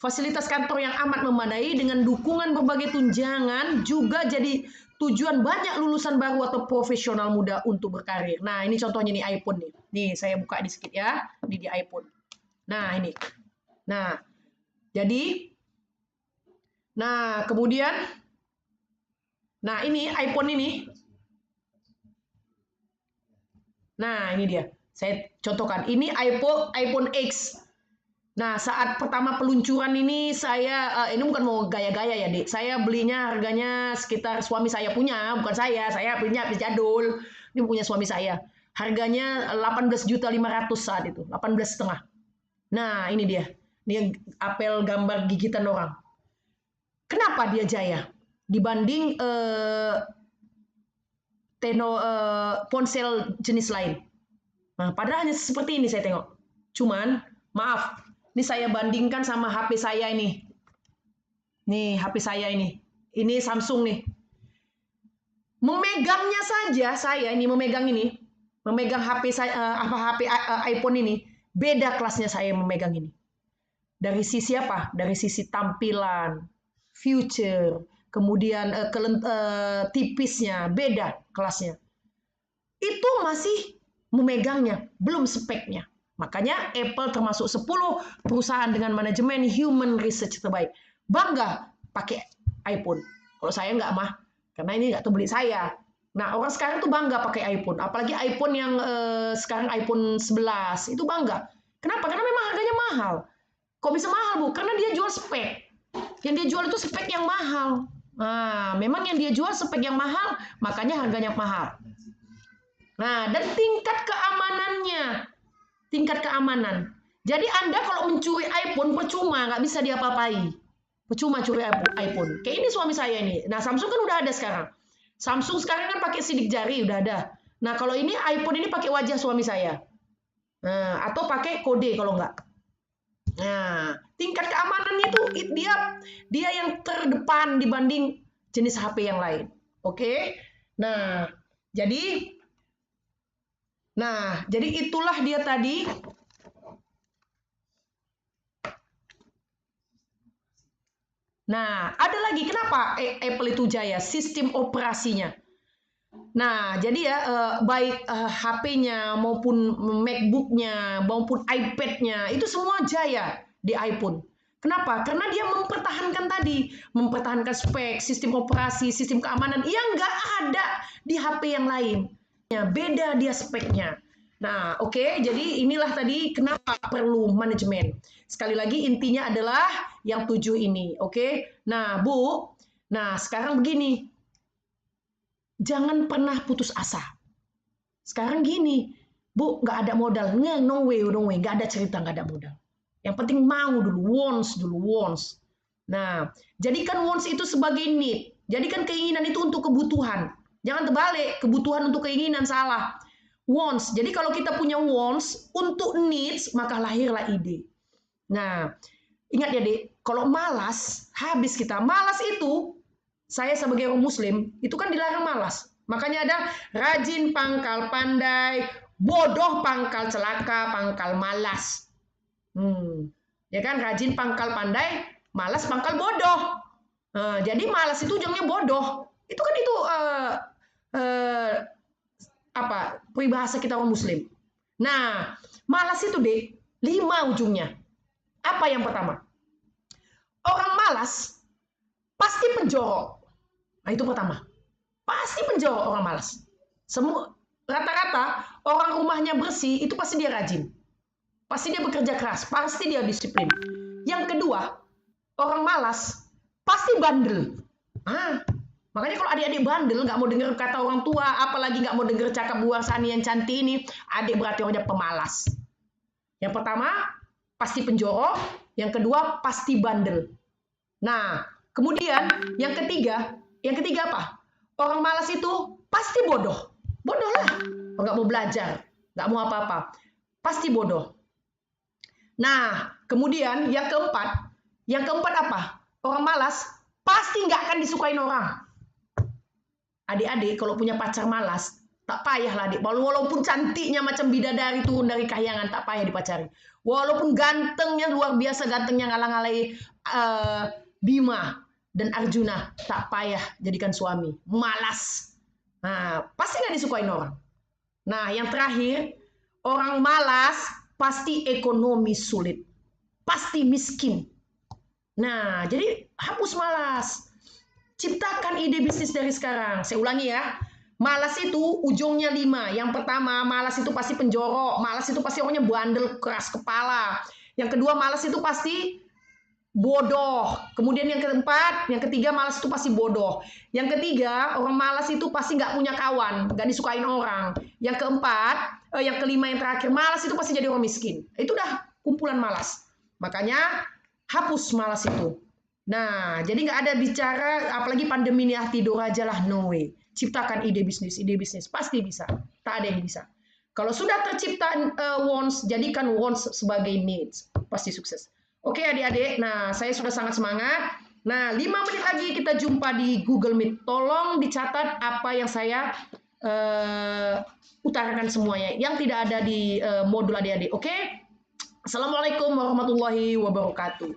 Fasilitas kantor yang amat memadai dengan dukungan berbagai tunjangan juga jadi tujuan banyak lulusan baru atau profesional muda untuk berkarir. Nah, ini contohnya nih iPhone nih. Nih, saya buka di sedikit ya. Ini di iPhone. Nah, ini. Nah, jadi kemudian ini iPhone ini. Nah, ini dia. Saya contohkan. Ini iPhone X. Nah, saat pertama peluncuran ini saya ini bukan mau gaya-gaya ya, Dik. Saya belinya harganya sekitar suami saya punya, bukan saya. Saya belinya jadul. Ini punya suami saya. Harganya 18.500.000 saat itu, 18,5. Nah, ini dia. Ini apel gambar gigitan orang. Kenapa dia jaya dibanding ponsel jenis lain? Nah, padahal hanya seperti ini saya tengok. Cuman, maaf, ini saya bandingkan sama HP saya ini. Nih, HP saya ini. Ini Samsung nih. Memegangnya saja saya ini memegang HP saya HP iPhone ini, beda kelasnya saya memegang ini. Dari sisi apa? Dari sisi tampilan, future, kemudian tipisnya, beda kelasnya. Itu masih memegangnya, belum speknya. Makanya Apple termasuk 10 perusahaan dengan manajemen human research terbaik. Bangga pakai iPhone. Kalau saya nggak mah, karena ini nggak terbeli saya. Nah, orang sekarang tuh bangga pakai iPhone. Apalagi iPhone yang sekarang iPhone 11. Itu bangga. Kenapa? Karena memang harganya mahal. Kok bisa mahal, Bu? Karena dia jual spek. Yang dia jual itu spek yang mahal. Nah, memang yang dia jual spek yang mahal, makanya harganya mahal. Nah, dan tingkat keamanannya. Tingkat keamanan. Jadi Anda kalau mencuri iPhone, percuma, nggak bisa diapa-apai. Percuma curi iPhone. Kayak ini suami saya ini. Nah, Samsung kan udah ada sekarang. Samsung sekarang kan pakai sidik jari, udah ada. Nah, kalau ini iPhone ini pakai wajah suami saya. Nah, atau pakai kode kalau nggak. Nah, tingkat keamanannya itu dia yang terdepan dibanding jenis HP yang lain. Oke? Nah, jadi itulah dia tadi. Nah, ada lagi kenapa Apple itu jaya? Sistem operasinya. Nah, jadi ya baik HP-nya maupun MacBook-nya maupun iPad-nya itu semua jaya di iPhone. Kenapa? Karena dia mempertahankan spek, sistem operasi, sistem keamanan yang nggak ada di HP yang lain. Beda dia speknya. Nah, oke, jadi inilah tadi kenapa perlu manajemen. Sekali lagi intinya adalah yang 7 ini, oke? Nah, Bu, sekarang begini. Jangan pernah putus asa. Sekarang gini, Bu, nggak ada modal. No way, nggak ada cerita nggak ada modal. Yang penting mau dulu, wants. Nah, jadikan wants itu sebagai need. Jadikan keinginan itu untuk kebutuhan. Jangan terbalik, kebutuhan untuk keinginan, salah. Wants. Jadi kalau kita punya wants untuk needs, maka lahirlah ide. Nah, ingat ya, Dek, kalau malas, habis kita. Malas itu, saya sebagai orang muslim, itu kan dilarang malas. Makanya ada rajin pangkal pandai, bodoh pangkal celaka, pangkal malas. Ya kan, rajin pangkal pandai, malas pangkal bodoh. Jadi malas itu ujungnya bodoh. Itu kan peribahasa kita orang muslim. Nah, malas itu, Dek, 5 ujungnya. Apa yang pertama? Orang malas pasti penjorok. Nah, itu pertama. Pasti penjorok orang malas. Semua rata-rata orang rumahnya bersih itu pasti dia rajin. Pasti dia bekerja keras, pasti dia disiplin. Yang kedua, orang malas pasti bandel. Makanya kalau adik-adik bandel, nggak mau dengar kata orang tua, apalagi nggak mau dengar cakap Bu Warsani yang cantik ini, adik berarti orangnya pemalas. Yang pertama, pasti penjorok. Yang kedua, pasti bandel. Nah, kemudian yang ketiga apa? Orang malas itu pasti bodoh. Bodoh lah. Nggak mau belajar, nggak mau apa-apa. Pasti bodoh. Nah, kemudian yang keempat apa? Orang malas pasti nggak akan disukain orang. Adik-adik kalau punya pacar malas, tak payahlah adik. Walaupun cantiknya macam bidadari turun dari kahyangan, tak payah dipacari. Walaupun gantengnya luar biasa, gantengnya ngalang-ngalai Bima dan Arjuna, tak payah jadikan suami. Malas. Nah, pasti nggak disukain orang. Nah, yang terakhir, orang malas pasti ekonomi sulit. Pasti miskin. Nah, jadi hapus malas. Ciptakan ide bisnis dari sekarang. Saya ulangi ya. Malas itu ujungnya 5. Yang pertama, malas itu pasti penjorok. Malas itu pasti orangnya bandel, keras kepala. Yang kedua, malas itu pasti bodoh. Kemudian yang keempat, yang ketiga, malas itu pasti bodoh. Yang ketiga, orang malas itu pasti nggak punya kawan, nggak disukain orang. Yang keempat, yang kelima, yang terakhir, malas itu pasti jadi orang miskin. Itu udah kumpulan malas. Makanya hapus malas itu. Nah, jadi nggak ada bicara, apalagi pandemi ini tidur aja lah, no way. Ciptakan ide bisnis, pasti bisa. Tak ada yang bisa. Kalau sudah tercipta wants, jadikan wants sebagai needs, pasti sukses. Oke adik-adik, nah saya sudah sangat semangat. Nah, 5 menit lagi kita jumpa di Google Meet. Tolong dicatat apa yang saya utarakan semuanya, yang tidak ada di modul adik-adik. Oke? Assalamualaikum warahmatullahi wabarakatuh.